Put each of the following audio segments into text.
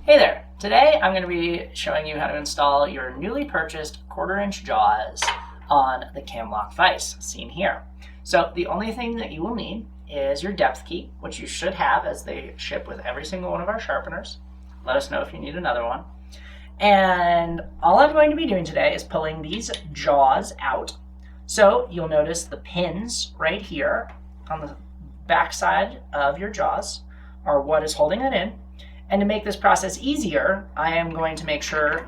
Hey there! Today I'm going to be showing you how to install your newly purchased 1/4" jaws on the Cam-Lock Vise, seen here. So the only thing that you will need is your depth key, which you should have as they ship with every single one of our sharpeners. Let us know if you need another one. And all I'm going to be doing today is pulling these jaws out. So you'll notice the pins right here on the back side of your jaws are what is holding it in. And to make this process easier, I am going to make sure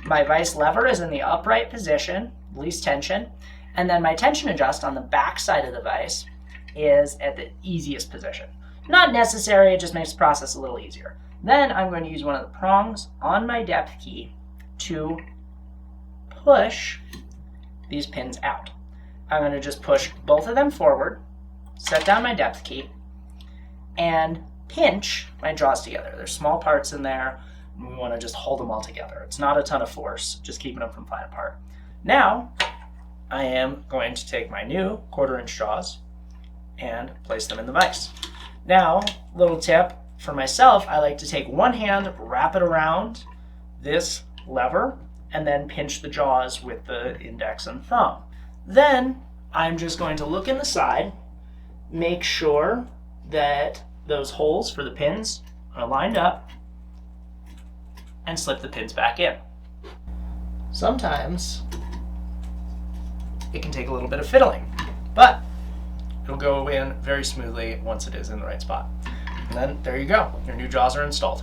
my vise lever is in the upright position, least tension, and then my tension adjust on the back side of the vise is at the easiest position. Not necessary, it just makes the process a little easier. Then I'm going to use one of the prongs on my depth key to push these pins out. I'm going to just push both of them forward, set down my depth key, and pinch my jaws together. There's small parts in there, and we want to just hold them all together. It's not a ton of force, just keeping them from flying apart. Now, I am going to take my new 1/4" jaws and place them in the vise. Now, little tip for myself, I like to take one hand, wrap it around this lever, and then pinch the jaws with the index and thumb. Then, I'm just going to look in the side, make sure that those holes for the pins are lined up, and slip the pins back in. Sometimes it can take a little bit of fiddling, but it'll go in very smoothly once it is in the right spot. And then there you go, your new jaws are installed.